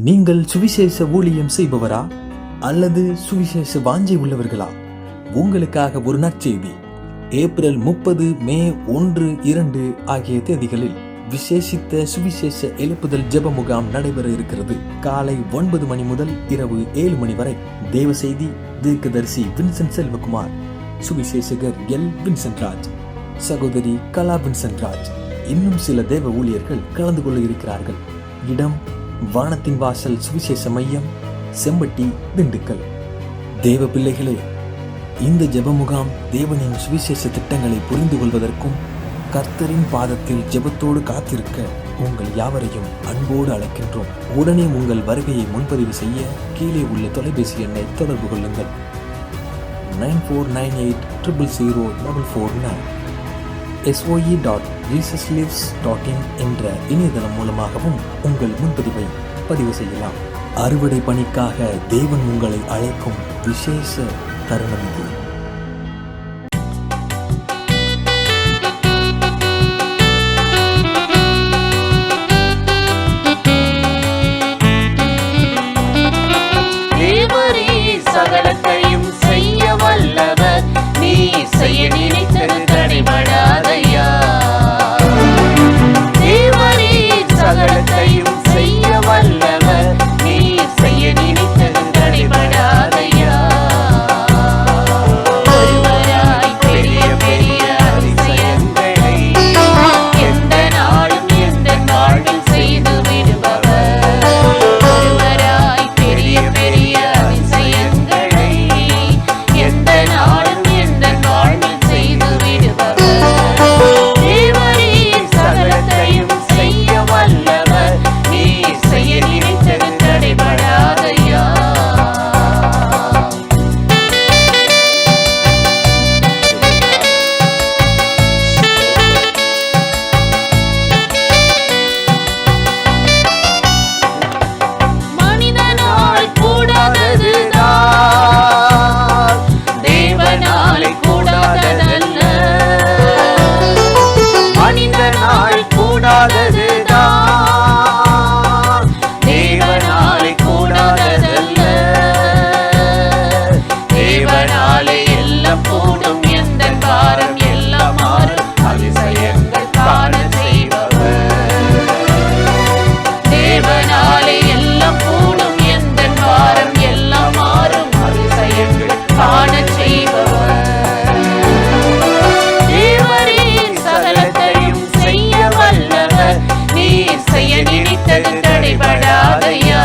நீங்கள் சுவிசேஷ ஊழியம் செய்பவரா அல்லது சுவிசேஷ வாஞ்சை உள்ளவர்களா? உங்களுக்காக ஒரு நற்செய்தி. ஏப்ரல் 30, மே 1, 2 ஆகிய தேதிகளில் விசேஷித்த சுவிசேஷ எழுப்புதல் ஜெப முகாம் நடைபெற இருக்கிறது. காலை 9 மணி முதல் இரவு 7 மணி வரை. தேவ செய்தி தீர்க்கதரிசி வின்சென்ட் செல்வகுமார், சுவிசேஷகர் எல். வின்சென்ட் ராஜ், சகோதரி கலா வின்சென்ட் ராஜ், இன்னும் சில தேவ ஊழியர்கள் கலந்து கொள்ள இருக்கிறார்கள். இடம் வானத்தின் வாசல் சுவிசேஷ மையம், செம்பட்டி, திண்டுக்கல். தேவ பிள்ளைகளே, இந்த ஜெப முகாம் தேவனின் சுவிசேஷ திட்டங்களை புரிந்து கொள்வதற்கும் கர்த்தரின் பாதத்தில் ஜெபத்தோடு காத்திருக்க உங்கள் யாவரையும் அன்போடு அழைக்கின்றோம். உடனே உங்கள் வருகையை முன்பதிவு செய்ய கீழே உள்ள தொலைபேசி எண்ணை தொடர்பு கொள்ளுங்கள். 9498000449 soe.jesuslives.in என்ற இணையதளம் மூலமாகவும் உங்கள் முன்பதிவை பதிவு செய்யலாம். அறுவடை பணிக்காக தேவன் உங்களை அழைக்கும் விசேஷ தருணம் இது. சகலத்தையும் செய்ய வல்லவர், நீ செய்ய நினைத்தது தடைபடாதையா. தேவரே சகலத்தையும் செய்ய வல்லவர், நீ செய்ய நினைத்தது தடைபடாதையா. ஒருவராய் பெரிய பெரிய அதிசயங்களை எந்த நாளும் எந்த வாழ்வில் செய்து விடுபவர். ஒருவராய் பெரிய பெரிய அதிசயங்களை எந்த நாளும் எந்த வாழ்வில் செய்து விடுபவர். தேவரே சகலத்தையும் செய்ய வல்லவர், நீ செய்ய நினைத்தது தடைபடாதையா. மனிதனால் கூடாததுதான் தேவனாலே கூடாததல்ல. மனிதனால் கூடாததுதான் தேவனாலே கூடாததல்ல. தேவனாலே எல்லாம் கூடும், எந்த பாரம் எல்லாம் மாறும், அதிசயங்கள் காண செய்பவர். தேவனாலே எல்லாம் கூடும், எந்த பாரம் எல்லாம் மாறும், அதிசயங்கள் காண செய்பவர். தேவரே சகலத்தையும் செய்ய வல்லவர், நீ செய்ய நினைத்தது தடைபடாதையா.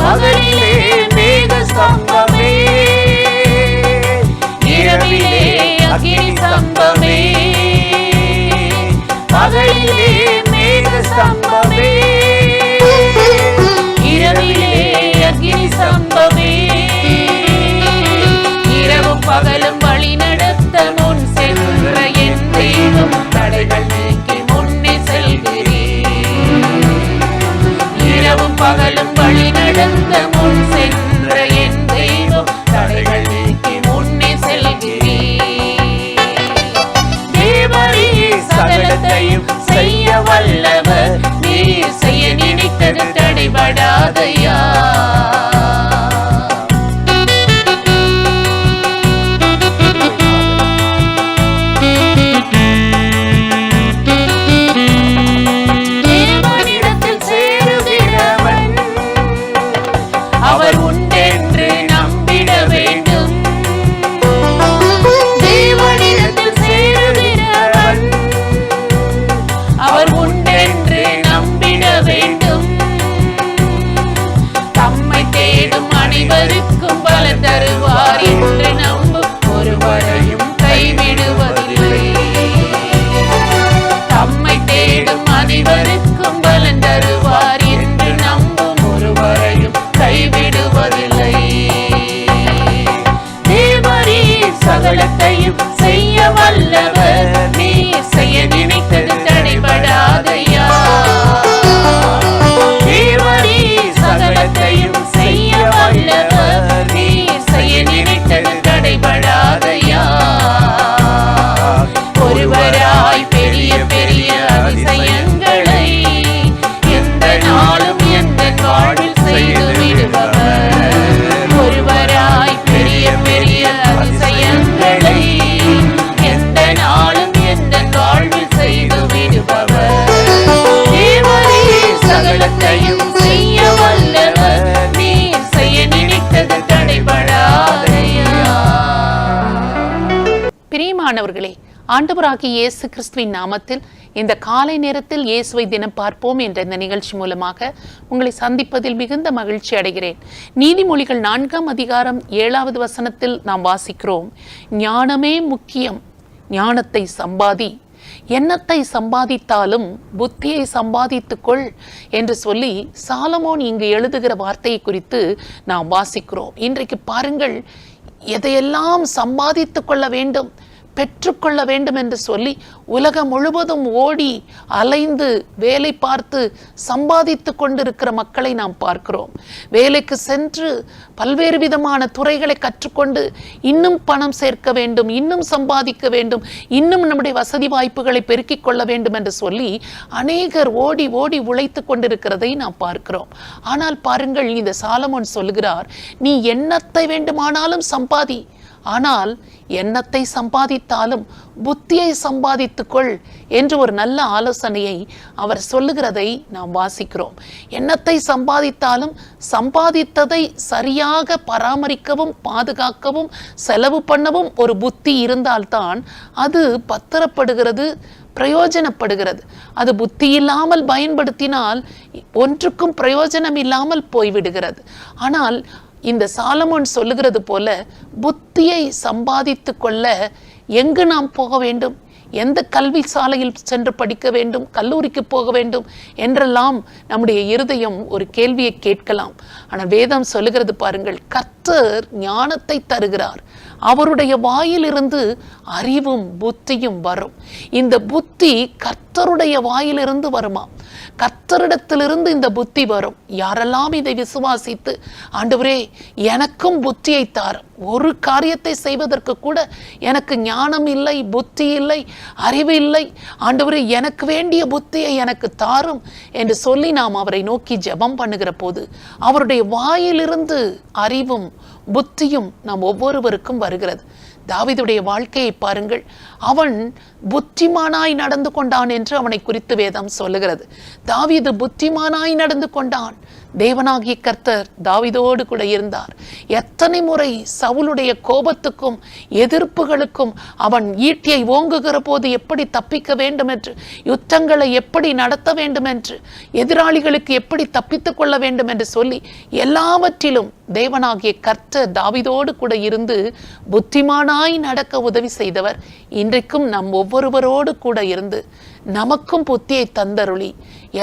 பகலிலே மேக ஸ்தம்பமே, இரவிலே அக்கினி ஸ்தம்பமே. பகலிலே மேக ஸ்தம்பமே, இரவிலே அக்கினி ஸ்தம்பமே. இரவும் பகலும் வழி நடத்த முன் சென்ற என் தெய்வம், தடைகள் நீக்கி முன்னே செல்கிறேன். இரவும் பகலும் வழி நடந்த முன் சென்ற என் தெய்வம், தடைகள் நீக்கி முன்னே செல்கிறேன். தேவரே சகலத்தையும் செய்ய வல்லவர், நீ செய்ய நினைத்தது தடைபடாதையா. தேவனிடத்தில் சேருகிறவன் அவர் உண்டென்று நம்பிட வேண்டும். தேவனிடத்தில் சேருகிறவன் அவர் உண்டென்று எதையும் செய்ய வல்லவர், நீர் செய்ய நினைத்தது தடைபடாதையா. பிரியமானவர்களே, ஆண்டவராகிய இயேசு கிறிஸ்துவின் நாமத்தில் இந்த காலை நேரத்தில் இயேசுவை தினம் பார்ப்போம் என்ற இந்த நிகழ்ச்சி மூலமாக உங்களை சந்திப்பதில் மிகுந்த மகிழ்ச்சி அடைகிறேன். நீதிமொழிகள் 4ஆம் அதிகாரம் 7வது வசனத்தில் நாம் வாசிக்கிறோம், ஞானமே முக்கியம், ஞானத்தை சம்பாதி, எண்ணத்தை சம்பாதித்தாலும் புத்தியை சம்பாதித்துக்கொள் என்று சொல்லி சாலமோன் இங்கு எழுதுகிற வார்த்தையை குறித்து நாம் வாசிக்கிறோம். இன்றைக்கு பாருங்கள், எதையெல்லாம் சம்பாதித்து கொள்ள வேண்டும், பெற்றுக்கொள்ள வேண்டும் என்று சொல்லி உலகம் முழுவதும் ஓடி அலைந்து வேலை பார்த்து சம்பாதித்து கொண்டிருக்கிற மக்களை நாம் பார்க்கிறோம். வேலைக்கு சென்று பல்வேறு விதமான துறைகளை கற்றுக்கொண்டு இன்னும் பணம் சேர்க்க வேண்டும், இன்னும் சம்பாதிக்க வேண்டும், இன்னும் நம்முடைய வசதி வாய்ப்புகளை பெருக்கிக் கொள்ள வேண்டும் என்று சொல்லி அநேகர் ஓடி ஓடி உழைத்து கொண்டிருக்கிறதை நாம் பார்க்கிறோம். ஆனால் பாருங்கள், இந்த சாலமோன் சொல்லுகிறார், நீ எண்ணத்தை வேண்டுமானாலும் சம்பாதி, ஆனால் எண்ணத்தை சம்பாதித்தாலும் புத்தியை சம்பாதித்துக்கொள் என்று ஒரு நல்ல ஆலோசனையை அவர் சொல்லுகிறதை நாம் வாசிக்கிறோம். எண்ணத்தை சம்பாதித்தாலும் சம்பாதித்ததை சரியாக பராமரிக்கவும் பாதுகாக்கவும் செலவு பண்ணவும் ஒரு புத்தி இருந்தால்தான் அது பத்திரப்படுகிறது, பிரயோஜனப்படுகிறது. அது புத்தி இல்லாமல் பயன்படுத்தினால் ஒன்றுக்கும் பிரயோஜனம் இல்லாமல் போய்விடுகிறது. ஆனால் இந்த சாலமோன் சொல்லுகிறது போல புத்தியை சம்பாதித்து கொள்ள எங்கு நாம் போக வேண்டும், எந்த கல்வி சாலையில் சென்று படிக்க வேண்டும், கல்லூரிக்கு போக வேண்டும் என்றெல்லாம் நம்முடைய இருதயம் ஒரு கேள்வியை கேட்கலாம். ஆனால் வேதம் சொல்லுகிறது பாருங்கள், கர்த்தர் ஞானத்தை தருகிறார், அவருடைய வாயிலிருந்து அறிவும் புத்தியும் வரும். இந்த புத்தி கர்த்தருடைய வாயிலிருந்து வருமா, கர்த்தரிடத்திலிருந்து இந்த புத்தி வரும். யாரெல்லாம் இதை விசுவாசித்து ஆண்டவரே எனக்கும் புத்தியை தாரும், ஒரு காரியத்தை செய்வதற்கு கூட எனக்கு ஞானம் இல்லை, புத்தி இல்லை, அறிவு இல்லை, ஆண்டவரே எனக்கு வேண்டிய புத்தியை எனக்கு தாரும் என்று சொல்லி நாம் அவரை நோக்கி ஜெபம் பண்ணுகிற போது அவருடைய வாயிலிருந்து அறிவும் புத்தியும் நாம் ஒவ்வொருவருக்கும் வருகிறது. தாவீதுடைய வாழ்க்கையை பாருங்கள், அவன் புத்திமானாய் நடந்து கொண்டான் என்று அவனை குறித்து வேதம் சொல்லுகிறது. தாவீது புத்திமானாய் நடந்து கொண்டான். தேவனாகிய கர்த்தர் தாவீதோடு கூட இருந்தார். எத்தனை முறை சவுலுடைய கோபத்துக்கும் எதிர்ப்புகளுக்கும் அவன் ஈட்டியை ஓங்குகிற போது எப்படி தப்பிக்க வேண்டும் என்று, யுத்தங்களை எப்படி நடத்த வேண்டும் என்று, எதிராளிகளுக்கு எப்படி தப்பித்துக் கொள்ள வேண்டும் என்று சொல்லி எல்லாவற்றிலும் தேவனாகிய கர்த்தர் தாவீதோடு கூட இருந்து புத்திமானாய் நடக்க உதவி செய்தவர் இன்றைக்கும் நம் ஒவ்வொருவரோடு கூட இருந்து நமக்கும் புத்தியை தந்தருளி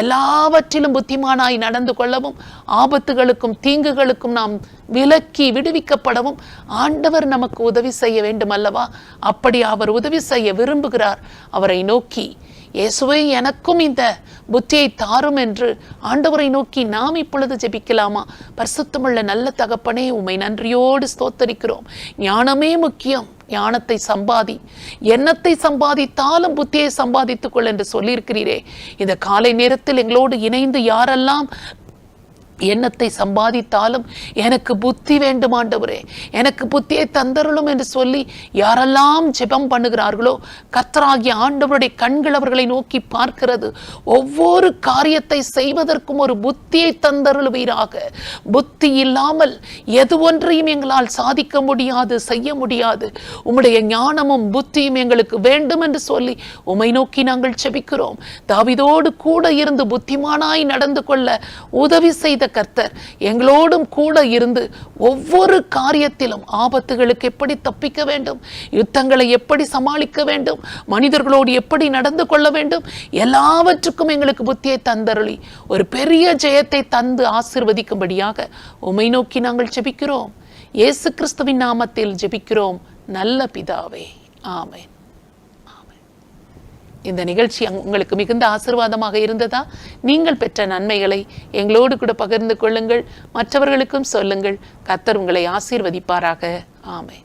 எல்லாவற்றிலும் புத்திமானாய் நடந்து கொள்ளவும் ஆபத்துகளுக்கும் தீங்குகளுக்கும் நாம் விலக்கி விடுவிக்கப்படவும் ஆண்டவர் நமக்கு உதவி செய்ய வேண்டும் அல்லவா? அப்படி அவர் உதவி செய்ய விரும்புகிறார். அவரை நோக்கி இயேசுவே எனக்கும் இந்த புத்தியை தாரும் என்று ஆண்டவரை நோக்கி நாம் இப்பொழுது ஜெபிக்கலாமா? பரிசுத்தமுள்ள நல்ல தகப்பனே, உம்மை நன்றியோடு ஸ்தோத்தரிக்கிறோம். ஞானமே முக்கியம், ஞானத்தை சம்பாதி, எண்ணத்தை சம்பாதித்தாலும் புத்தியை சம்பாதித்துக் கொள் என்று சொல்லியிருக்கிறீரே. இந்த காலை நேரத்தில் எங்களோடு இணைந்து யாரெல்லாம் எண்ணத்தை சம்பாதித்தாலும் எனக்கு புத்தி வேண்டும் ஆண்டவரே, எனக்கு புத்தியை தந்தருளும் என்று சொல்லி யாரெல்லாம் ஜெபம் பண்ணுகிறார்களோ கர்த்தராகிய ஆண்டவருடைய கண்கள் அவர்களை நோக்கி பார்க்கிறது. ஒவ்வொரு காரியத்தை செய்வதற்கும் ஒரு புத்தியை தந்தருளுவீராக. புத்தி இல்லாமல் எது ஒன்றையும் எங்களால் சாதிக்க முடியாது, செய்ய முடியாது. உம்முடைய ஞானமும் புத்தியும் எங்களுக்கு வேண்டும் என்று சொல்லி உம்மை நோக்கி நாங்கள் ஜெபிக்கிறோம். தாவீதோடு கூட இருந்து புத்திமானாய் நடந்து கொள்ள உதவி செய்த கர்த்தர் எங்களோடும் கூட இருந்து ஒவ்வொரு காரியத்திலும் ஆபத்துகளுக்கு எப்படி தப்பிக்க வேண்டும், யுத்தங்களை எப்படி சமாளிக்க வேண்டும், மனிதர்களோடு எப்படி நடந்து கொள்ள வேண்டும், எல்லாவற்றுக்கும் எங்களுக்கு புத்தியை தந்தருளி ஒரு பெரிய ஜெயத்தை தந்து ஆசீர்வதிக்கும்படியாக உம்மை நோக்கி நாங்கள் ஜெபிக்கிறோம். இயேசு கிறிஸ்துவின் நாமத்தில் ஜெபிக்கிறோம் நல்ல பிதாவே, ஆமென். இந்த நிகழ்ச்சி உங்களுக்கு மிகுந்த ஆசீர்வாதமாக இருந்ததா? நீங்கள் பெற்ற நன்மைகளை எங்களோடு கூட பகிர்ந்து கொள்ளுங்கள், மற்றவர்களுக்கும் சொல்லுங்கள். கர்த்தர் உங்களை ஆசீர்வதிப்பாராக. ஆமென்.